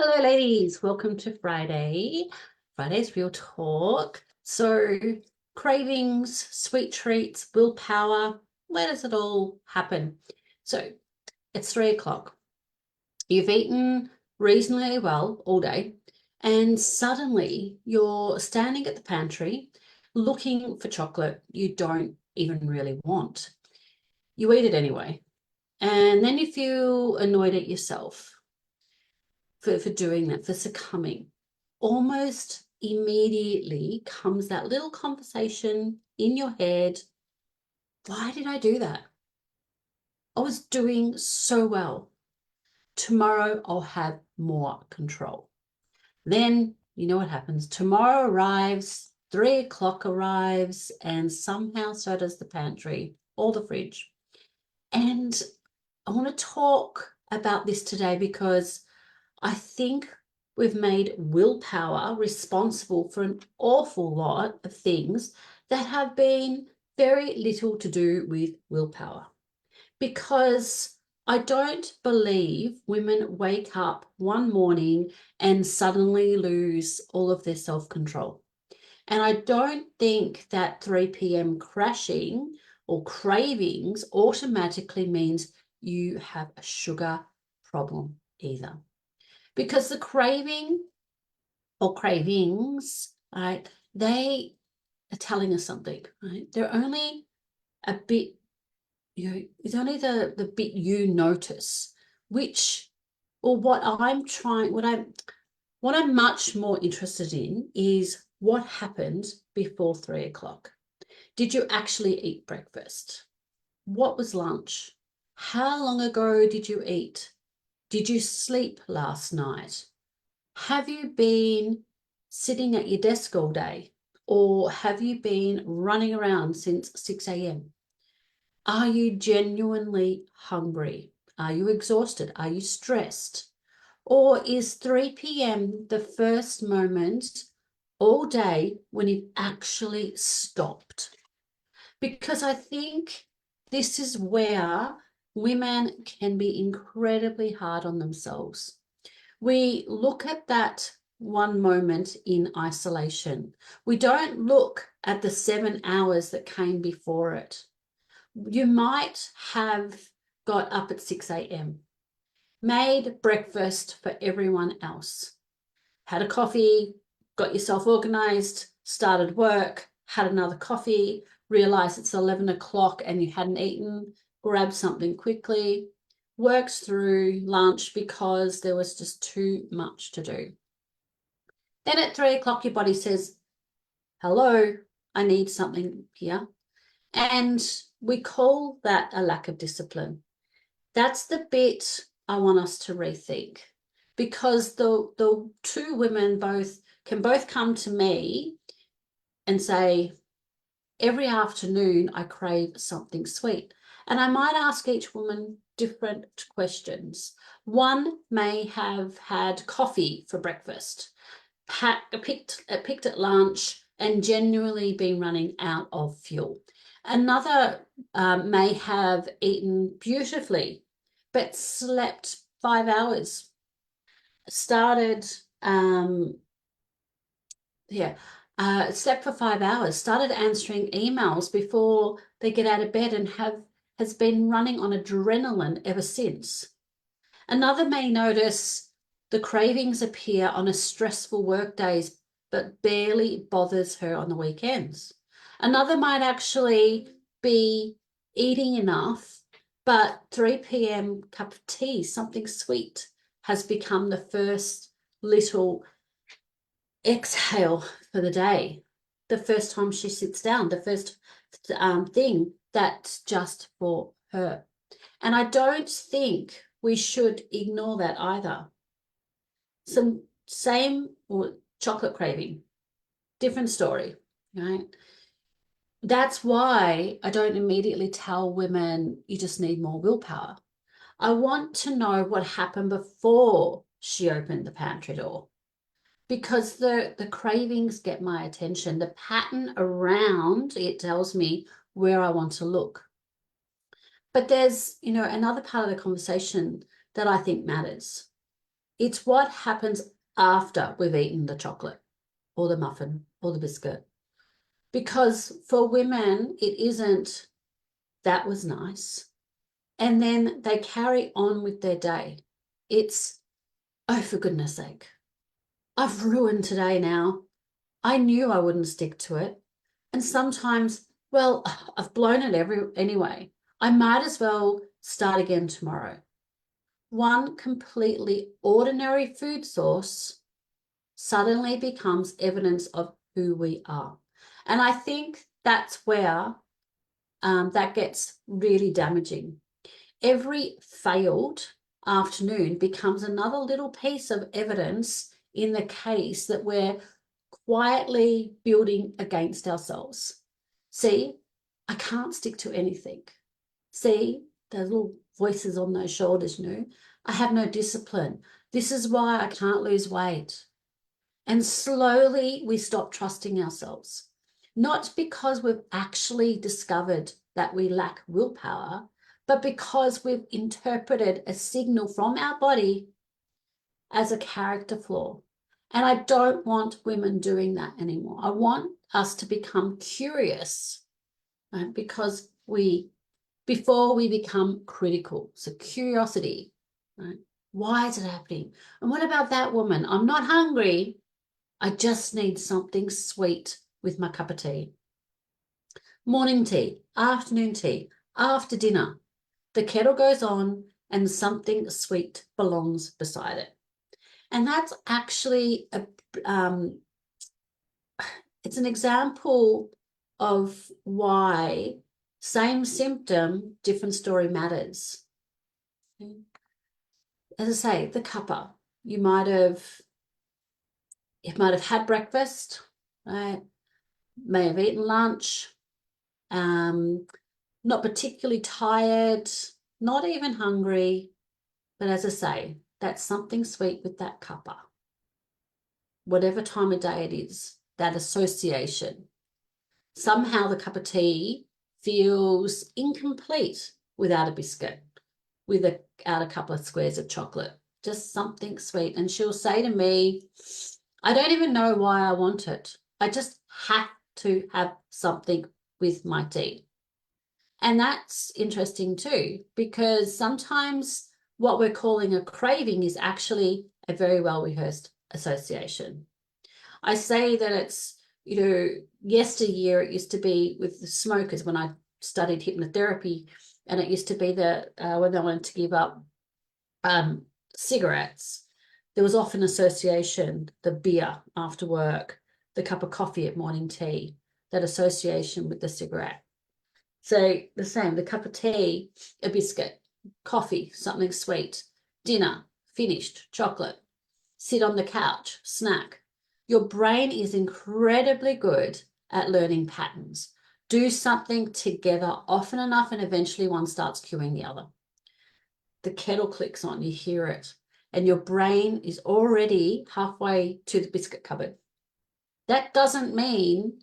Hello, ladies. Welcome to Friday's Real Talk. So, cravings, sweet treats, willpower, where does it all happen? So, it's 3 o'clock. You've eaten reasonably well all day, and suddenly you're standing at the pantry looking for chocolate you don't even really want. You eat it anyway, and then you feel annoyed at yourself for doing that, for succumbing. Almost immediately comes that little conversation in your head. Why did I do that? I was doing so well. Tomorrow I'll have more control. Then you know what happens. Tomorrow arrives, 3 o'clock arrives, and somehow so does the pantry or the fridge. And I want to talk about this today because I think we've made willpower responsible for an awful lot of things that have been very little to do with willpower. Because I don't believe women wake up one morning and suddenly lose all of their self-control. And I don't think that 3 p.m. crashing or cravings automatically means you have a sugar problem either. Because the craving or cravings, right, they are telling us something, right? They're only a bit, it's only the bit you notice, which, or what I'm much more interested in is what happened before 3 o'clock. Did you actually eat breakfast? What was lunch? How long ago did you eat? Did you sleep last night? Have you been sitting at your desk all day, or have you been running around since 6 a.m.? Are you genuinely hungry? Are you exhausted? Are you stressed? Or is 3 p.m. the first moment all day when you've actually stopped? Because I think this is where women can be incredibly hard on themselves. We look at that one moment in isolation. We don't look at the 7 hours that came before it. You might have got up at 6 a.m., made breakfast for everyone else, had a coffee, got yourself organized, started work, had another coffee, realized it's 11 o'clock and you hadn't eaten, grabbed something quickly, worked through lunch because there was just too much to do. Then at 3 o'clock, your body says, hello, I need something here. And we call that a lack of discipline. That's the bit I want us to rethink, because the two women can both come to me and say, every afternoon I crave something sweet. And I might ask each woman different questions. One may have had coffee for breakfast, picked at lunch, and genuinely been running out of fuel. Another may have eaten beautifully, but slept 5 hours, started, slept for 5 hours, started answering emails before they get out of bed and has been running on adrenaline ever since. Another may notice the cravings appear on a stressful work days, but barely bothers her on the weekends. Another might actually be eating enough, but 3 p.m. cup of tea, something sweet, has become the first little exhale for the day. The first time she sits down, the first thing that's just for her. And I don't think we should ignore that either. Same or chocolate craving, different story, right? That's why I don't immediately tell women you just need more willpower. I want to know what happened before she opened the pantry door, because the cravings get my attention. The pattern around it tells me where I want to look. But there's, another part of the conversation that I think matters It's what happens after we've eaten the chocolate or the muffin or the biscuit. Because for women, it isn't, that was nice. And then they carry on with their day. It's, oh, for goodness sake, I've ruined today now. I knew I wouldn't stick to it. And sometimes, well, I've blown it anyway. I might as well start again tomorrow. One completely ordinary food source suddenly becomes evidence of who we are. And I think that's where that gets really damaging. Every failed afternoon becomes another little piece of evidence in the case that we're quietly building against ourselves. See, I can't stick to anything. See, those little voices on those shoulders, I have no discipline. This is why I can't lose weight. And slowly we stop trusting ourselves, not because we've actually discovered that we lack willpower, but because we've interpreted a signal from our body as a character flaw. And I don't want women doing that anymore. I want us to become curious, right? Because before we become critical. So curiosity, right? Why is it happening? And what about that woman? I'm not hungry. I just need something sweet with my cup of tea. Morning tea, afternoon tea, after dinner. The kettle goes on and something sweet belongs beside it. And that's actually it's an example of why same symptom, different story matters. As I say, the cuppa, you might have had breakfast, right? May have eaten lunch, not particularly tired, not even hungry, but as I say, that's something sweet with that cuppa. Whatever time of day it is, that association. Somehow the cup of tea feels incomplete without a biscuit, without a couple of squares of chocolate, just something sweet. And she'll say to me, I don't even know why I want it. I just have to have something with my tea. And that's interesting too, because sometimes what we're calling a craving is actually a very well-rehearsed association. I say that it's, yesteryear it used to be with the smokers when I studied hypnotherapy, and it used to be that when they wanted to give up cigarettes, there was often association, the beer after work, the cup of coffee at morning tea, that association with the cigarette. So the same, the cup of tea, a biscuit, coffee, something sweet, dinner, finished, chocolate, sit on the couch, snack. Your brain is incredibly good at learning patterns. Do something together often enough and eventually one starts cueing the other. The kettle clicks on, you hear it, and your brain is already halfway to the biscuit cupboard. That doesn't mean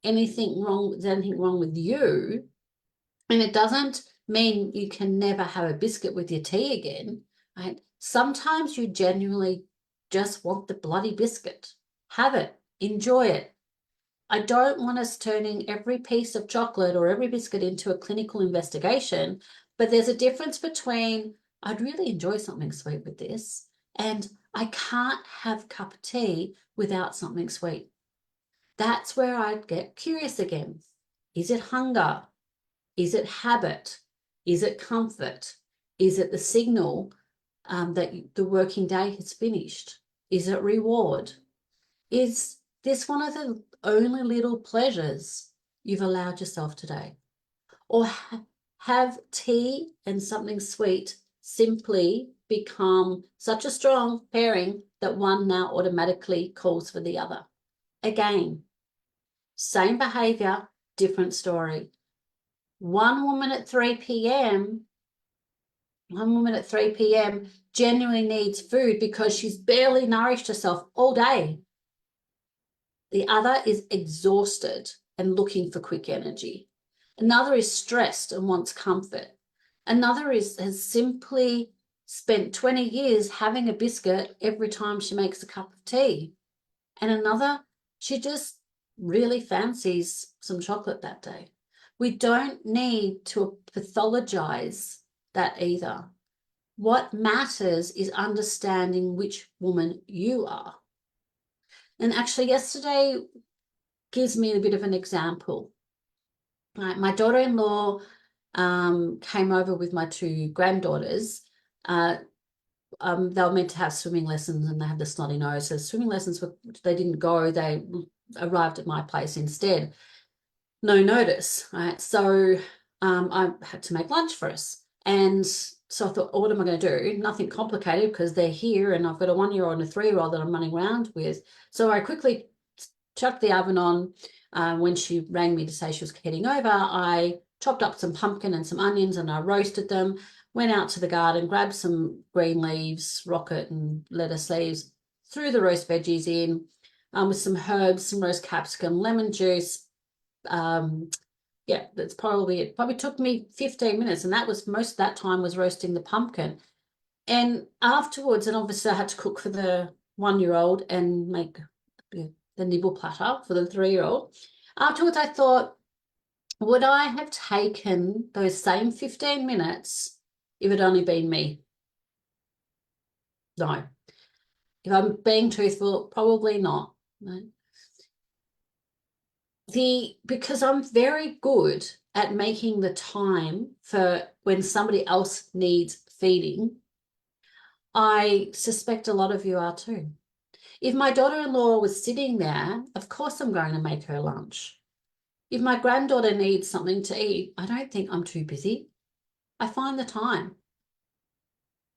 anything wrong with you, and it doesn't mean you can never have a biscuit with your tea again, right? Sometimes you genuinely just want the bloody biscuit. Have it, enjoy it. I don't want us turning every piece of chocolate or every biscuit into a clinical investigation, but there's a difference between I'd really enjoy something sweet with this and I can't have a cup of tea without something sweet. That's where I'd get curious again. Is it hunger? Is it habit? Is it comfort? Is it the signal that the working day has finished? Is it reward? Is this one of the only little pleasures you've allowed yourself today? Or have tea and something sweet simply become such a strong pairing that one now automatically calls for the other? Again, same behavior, different story. One woman at 3 p.m. genuinely needs food because she's barely nourished herself all day. The other is exhausted and looking for quick energy. Another is stressed and wants comfort. Another has simply spent 20 years having a biscuit every time she makes a cup of tea. And another, she just really fancies some chocolate that day. We don't need to pathologize that either. What matters is understanding which woman you are. And actually, yesterday gives me a bit of an example. Right, my daughter-in-law came over with my two granddaughters. They were meant to have swimming lessons and they had the snotty nose. So swimming lessons, they didn't go. They arrived at my place instead. No notice, right? So I had to make lunch for us. And so I thought, oh, what am I going to do? Nothing complicated because they're here and I've got a 1-year-old and a 3-year-old that I'm running around with. So I quickly chucked the oven on. When she rang me to say she was heading over, I chopped up some pumpkin and some onions and I roasted them, went out to the garden, grabbed some green leaves, rocket and lettuce leaves, threw the roast veggies in with some herbs, some roast capsicum, lemon juice. Yeah, that's probably it. Probably took me 15 minutes, and that was most of that time was roasting the pumpkin. And afterwards, and obviously I had to cook for the 1-year-old and make the nibble platter for the 3-year-old. Afterwards, I thought, would I have taken those same 15 minutes if it had only been me? No. If I'm being truthful, probably not. Right? Because I'm very good at making the time for when somebody else needs feeding, I suspect a lot of you are too. If my daughter-in-law was sitting there, of course I'm going to make her lunch. If my granddaughter needs something to eat, I don't think I'm too busy. I find the time.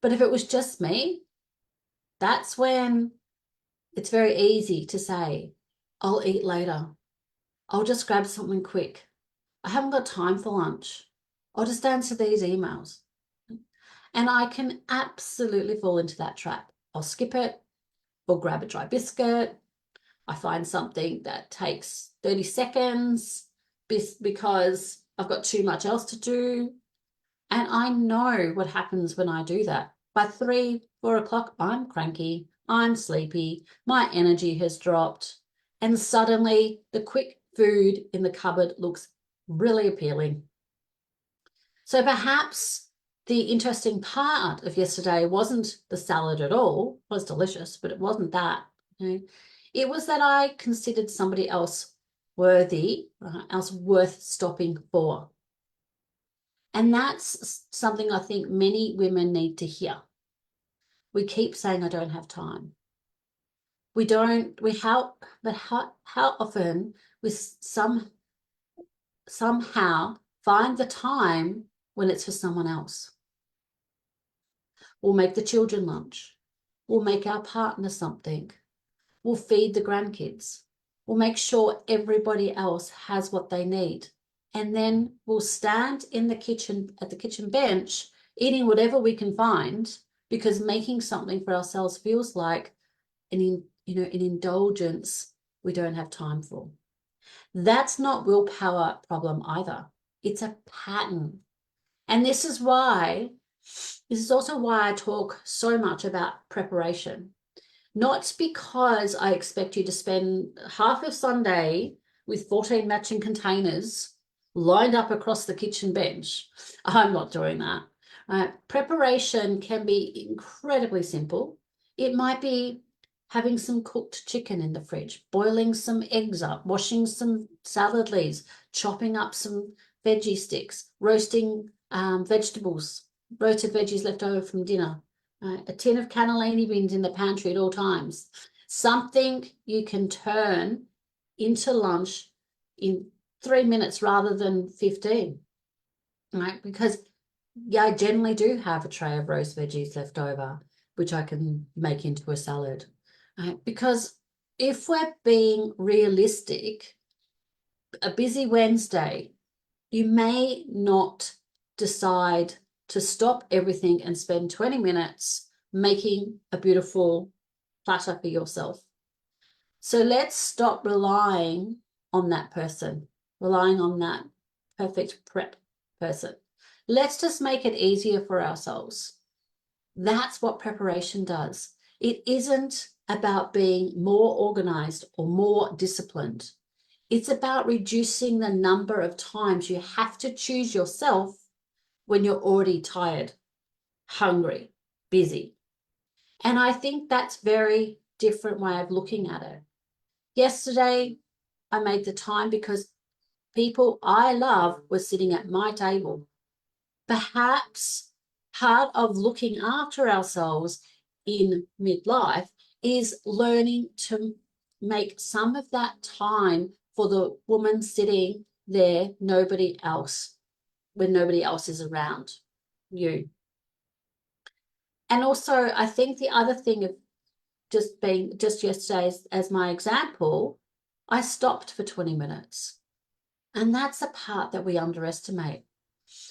But if it was just me, that's when it's very easy to say, I'll eat later. I'll just grab something quick. I haven't got time for lunch. I'll just answer these emails. And I can absolutely fall into that trap. I'll skip it or grab a dry biscuit. I find something that takes 30 seconds because I've got too much else to do. And I know what happens when I do that. By 3, 4 o'clock, I'm cranky, I'm sleepy, my energy has dropped, and suddenly the quick food in the cupboard looks really appealing. So perhaps the interesting part of yesterday wasn't the salad at all. It was delicious, but it wasn't that. Okay? It was that I considered somebody else worthy, else worth stopping for. And that's something I think many women need to hear. We keep saying, I don't have time. But how often we somehow find the time when it's for someone else. We'll make the children lunch. We'll make our partner something. We'll feed the grandkids. We'll make sure everybody else has what they need. And then we'll stand in the kitchen, at the kitchen bench, eating whatever we can find, because making something for ourselves feels like an indulgence we don't have time for. That's not willpower problem either. It's a pattern. And this is also why I talk so much about preparation. Not because I expect you to spend half of Sunday with 14 matching containers lined up across the kitchen bench. I'm not doing that. Preparation can be incredibly simple. It might be having some cooked chicken in the fridge, boiling some eggs up, washing some salad leaves, chopping up some veggie sticks, roasting vegetables, roasted veggies left over from dinner, a tin of cannellini beans in the pantry at all times. Something you can turn into lunch in 3 minutes rather than 15, right? Because I generally do have a tray of roast veggies left over, which I can make into a salad. Right? Because if we're being realistic, a busy Wednesday, you may not decide to stop everything and spend 20 minutes making a beautiful platter for yourself. So let's stop relying on that person, relying on that perfect prep person. Let's just make it easier for ourselves. That's what preparation does. It isn't about being more organized or more disciplined. It's about reducing the number of times you have to choose yourself when you're already tired, hungry, busy. And I think that's very different way of looking at it. Yesterday, I made the time because people I love were sitting at my table. Perhaps part of looking after ourselves in midlife is learning to make some of that time for the woman sitting there, nobody else, when nobody else is around you. And also, I think the other thing of just yesterday as my example, I stopped for 20 minutes. And that's a part that we underestimate.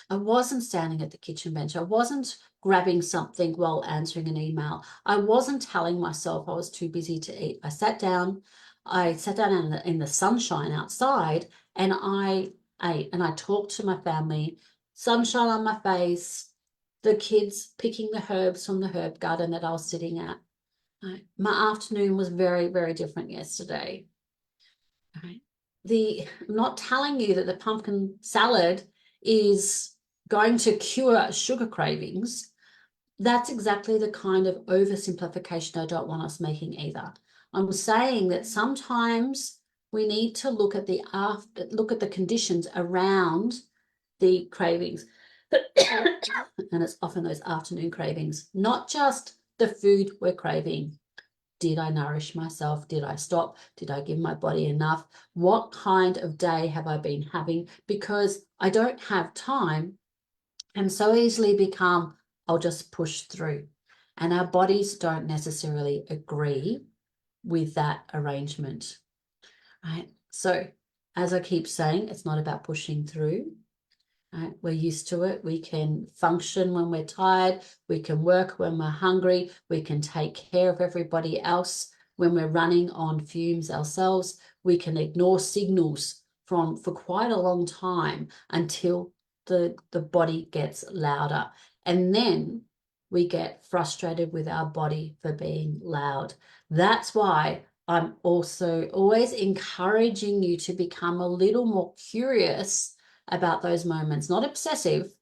I wasn't standing at the kitchen bench. I wasn't grabbing something while answering an email. I wasn't telling myself I was too busy to eat. I sat down in the sunshine outside, and I ate, and I talked to my family, sunshine on my face, the kids picking the herbs from the herb garden that I was sitting at. My afternoon was very, very different yesterday. I'm not telling you that the pumpkin salad is going to cure sugar cravings. That's exactly the kind of oversimplification I don't want us making either. I'm saying that sometimes we need to look at the conditions around the cravings. And it's often those afternoon cravings, not just the food we're craving. Did I nourish myself? Did I stop? Did I give my body enough? What kind of day have I been having? Because I don't have time and so easily become, I'll just push through. And our bodies don't necessarily agree with that arrangement, right? So as I keep saying, it's not about pushing through. Right? We're used to it. We can function when we're tired. We can work when we're hungry. We can take care of everybody else when we're running on fumes ourselves. We can ignore signals for quite a long time until the body gets louder. And then we get frustrated with our body for being loud. That's why I'm also always encouraging you to become a little more curious about those moments, not obsessive.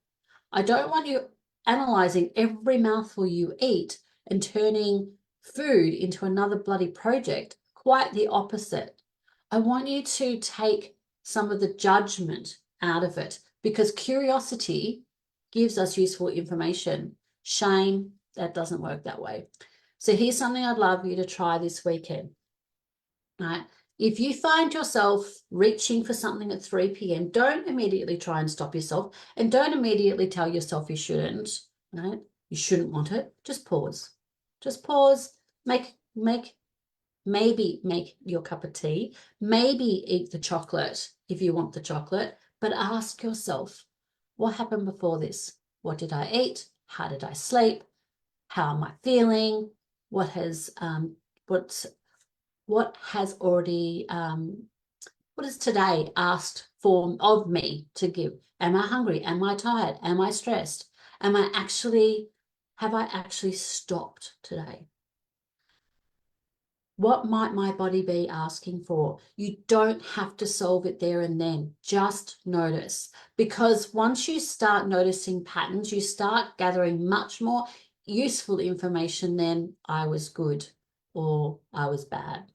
I don't want you analyzing every mouthful you eat and turning food into another bloody project. Quite the opposite. I want you to take some of the judgment out of it, because curiosity gives us useful information. Shame, that doesn't work that way. So here's something I'd love you to try this weekend. Right? If you find yourself reaching for something at 3 p.m., don't immediately try and stop yourself, and don't immediately tell yourself you shouldn't, right? You shouldn't want it. Just pause. Just pause. Maybe make your cup of tea. Maybe eat the chocolate if you want the chocolate, but ask yourself, what happened before this? What did I eat? How did I sleep? How am I feeling? What has already what is today asked for of me to give? Am I hungry? Am I tired? Am I stressed? Have I actually stopped today? What might my body be asking for? You don't have to solve it there and then. Just notice, because once you start noticing patterns, you start gathering much more useful information than I was good or I was bad.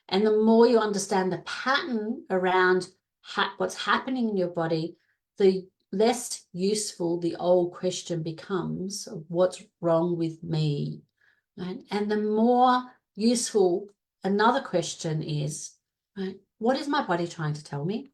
And the more you understand the pattern around what's happening in your body, the less useful the old question becomes of what's wrong with me. Right? And the more useful another question is, right? What is my body trying to tell me?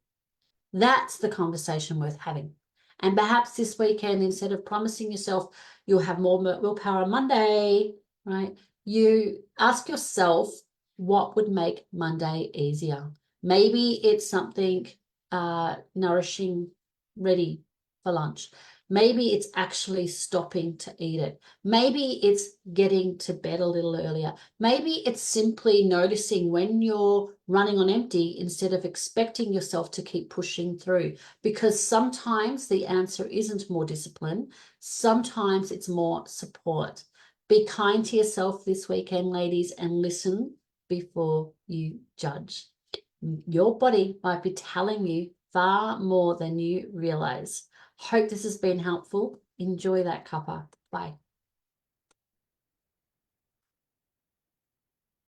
That's the conversation worth having. And perhaps this weekend, instead of promising yourself you'll have more willpower on Monday, right? You ask yourself, what would make Monday easier? Maybe it's something nourishing ready for lunch. Maybe it's actually stopping to eat it. Maybe it's getting to bed a little earlier. Maybe it's simply noticing when you're running on empty instead of expecting yourself to keep pushing through. Because sometimes the answer isn't more discipline. Sometimes it's more support. Be kind to yourself this weekend, ladies, and listen before you judge. Your body might be telling you far more than you realize. Hope this has been helpful. Enjoy that cuppa. Bye.